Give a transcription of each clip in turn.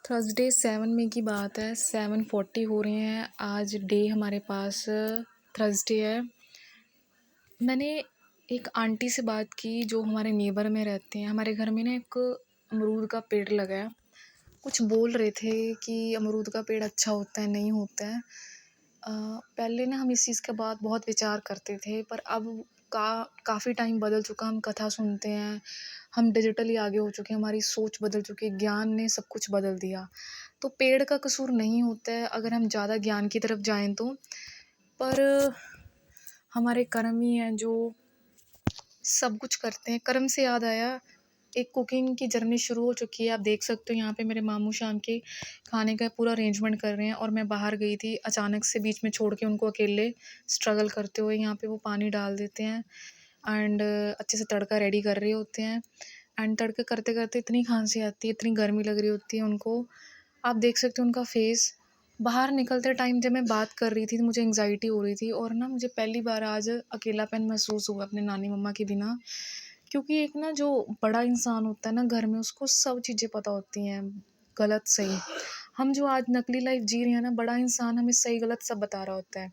Thursday 7 मई की बात है, 7:40 हो रहे हैं। आज डे हमारे पास थर्सडे है। मैंने एक आंटी से बात की जो हमारे नेबर में रहते हैं। हमारे घर में ना एक अमरूद का पेड़ लगा है। कुछ बोल रहे थे कि अमरूद का पेड़ अच्छा होता है, नहीं होता है। पहले ना हम इस चीज़ के बाद बहुत विचार करते थे, पर अब काफ़ी टाइम बदल चुका। हम कथा सुनते हैं, हम डिजिटली आगे हो चुके हैं, हमारी सोच बदल चुकी है, ज्ञान ने सब कुछ बदल दिया। तो पेड़ का कसूर नहीं होता है अगर हम ज़्यादा ज्ञान की तरफ जाएं तो, पर हमारे कर्म ही हैं जो सब कुछ करते हैं। कर्म से याद आया, एक कुकिंग की जर्नी शुरू हो चुकी है। आप देख सकते हो यहाँ पे मेरे मामू शाम के खाने का पूरा अरेंजमेंट कर रहे हैं और मैं बाहर गई थी, अचानक से बीच में छोड़ के उनको अकेले स्ट्रगल करते हुए। यहाँ पे वो पानी डाल देते हैं एंड अच्छे से तड़का रेडी कर रहे होते हैं। एंड तड़का करते करते इतनी खांसी आती है, इतनी गर्मी लग रही होती है उनको। आप देख सकते हो उनका फेस। बाहर निकलते टाइम जब मैं बात कर रही थी तो मुझे एंग्जाइटी हो रही थी, और ना मुझे पहली बार आज अकेलापन महसूस हुआ अपने नानी मम्मा के बिना। क्योंकि एक ना जो बड़ा इंसान होता है ना घर में, उसको सब चीज़ें पता होती हैं, गलत सही। हम जो आज नकली लाइफ जी रहे हैं ना, बड़ा इंसान हमें सही गलत सब बता रहा होता है।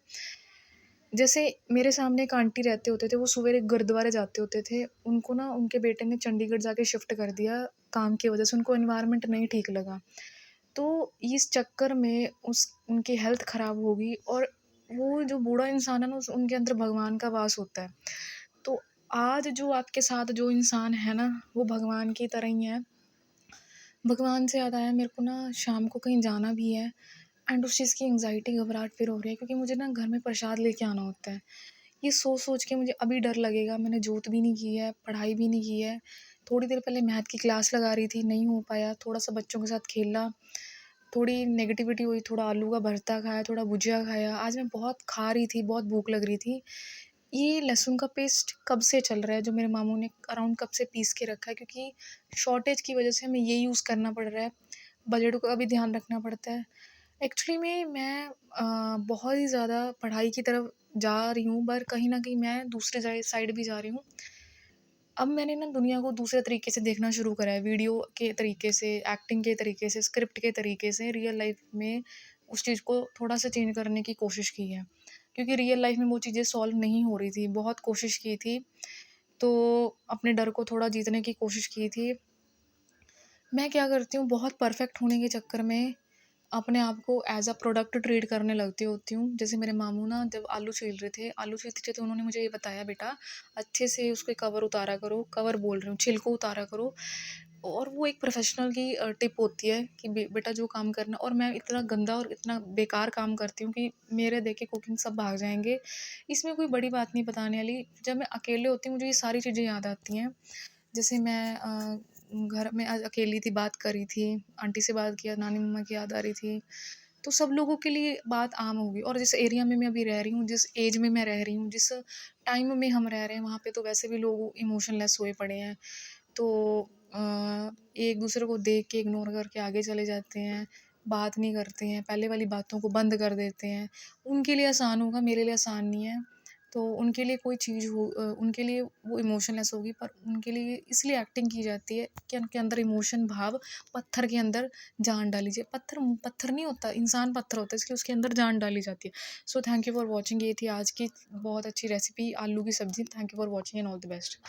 जैसे मेरे सामने एक आंटी रहते होते थे, वो सवेरे गुरुद्वारे जाते होते थे। उनको ना उनके बेटे ने चंडीगढ़ जाके शिफ्ट कर दिया काम की वजह से, उनको एनवायरनमेंट नहीं ठीक लगा। तो इस चक्कर में उस उनकी हेल्थ ख़राब होगी, और वो जो बूढ़ा इंसान है ना, उनके अंदर भगवान का वास होता है। तो आज जो आपके साथ जो इंसान है ना, वो भगवान की तरह ही है। भगवान से याद आया, मेरे को ना शाम को कहीं जाना भी है एंड उस चीज़ की एंग्जाइटी घबराहट फिर हो रही है, क्योंकि मुझे ना घर में प्रसाद लेके आना होता है। ये सोच सोच के मुझे अभी डर लगेगा। मैंने जोत भी नहीं की है, पढ़ाई भी नहीं की है। थोड़ी देर पहले मैथ की क्लास लगा रही थी, नहीं हो पाया। थोड़ा सा बच्चों के साथ खेला, थोड़ी नेगेटिविटी हुई, थोड़ा आलू का भरता खाया, थोड़ा भुजिया खाया। आज मैं बहुत खा रही थी, बहुत भूख लग रही थी। ये लहसुन का पेस्ट कब से चल रहा है, जो मेरे मामू ने अराउंड कब से पीस के रखा है, क्योंकि शॉर्टेज की वजह से हमें ये यूज़ करना पड़ रहा है। बजट का भी ध्यान रखना पड़ता है। एक्चुअली में मैं बहुत ही ज़्यादा पढ़ाई की तरफ जा रही हूँ, पर कहीं न कहीं मैं दूसरे साइड भी जा रही हूँ। अब मैंने ना दुनिया को दूसरे तरीके से देखना शुरू करा है, वीडियो के तरीके से, एक्टिंग के तरीके से, स्क्रिप्ट के तरीके से। रियल लाइफ़ में उस चीज़ को थोड़ा-सा चेंज करने की कोशिश की है, क्योंकि रियल लाइफ़ में वो चीज़ें सॉल्व नहीं हो रही थी। बहुत कोशिश की थी, तो अपने डर को थोड़ा जीतने की कोशिश की थी। मैं क्या करती हूँ, बहुत परफेक्ट होने के चक्कर में अपने आप को एज़ अ प्रोडक्ट ट्रीट करने लगती होती हूँ। जैसे मेरे मामू ना जब आलू छील रहे थे, आलू छीलते-छीलते उन्होंने मुझे ये बताया, बेटा अच्छे से उसके कवर उतारा करो, कवर बोल रही हूँ, छिलको उतारा करो। और वो एक प्रोफ़ेशनल की टिप होती है कि बेटा जो काम करना। और मैं इतना गंदा और इतना बेकार काम करती हूँ कि मेरे देख के कुकिंग सब भाग जाएँगे। इसमें कोई बड़ी बात नहीं बताने वाली। जब मैं अकेले होती हूँ, मुझे ये सारी चीज़ें याद आती हैं। जैसे मैं घर में आज अकेली थी, बात कर रही थी, आंटी से बात किया, नानी मम्मा की याद आ रही थी। तो सब लोगों के लिए बात आम होगी। और जिस एरिया में मैं अभी रह रही हूँ, जिस एज में मैं रह रही हूँ, जिस टाइम में हम रह रहे हैं, वहाँ पे तो वैसे भी लोग इमोशनलेस हुए पड़े हैं। तो एक दूसरे को देख के इग्नोर करके आगे चले जाते हैं, बात नहीं करते हैं, पहले वाली बातों को बंद कर देते हैं। उनके लिए आसान होगा, मेरे लिए आसान नहीं है। तो उनके लिए कोई चीज़ उनके लिए वो इमोशनलेस होगी, पर उनके लिए इसलिए एक्टिंग की जाती है कि उनके अंदर इमोशन भाव, पत्थर के अंदर जान डाली जाए। पत्थर पत्थर नहीं होता, इंसान पत्थर होता है, इसलिए उसके अंदर जान डाली जाती है। So thank you for watching. ये थी आज की बहुत अच्छी रेसिपी, आलू की सब्ज़ी। Thank you for watching and all the best.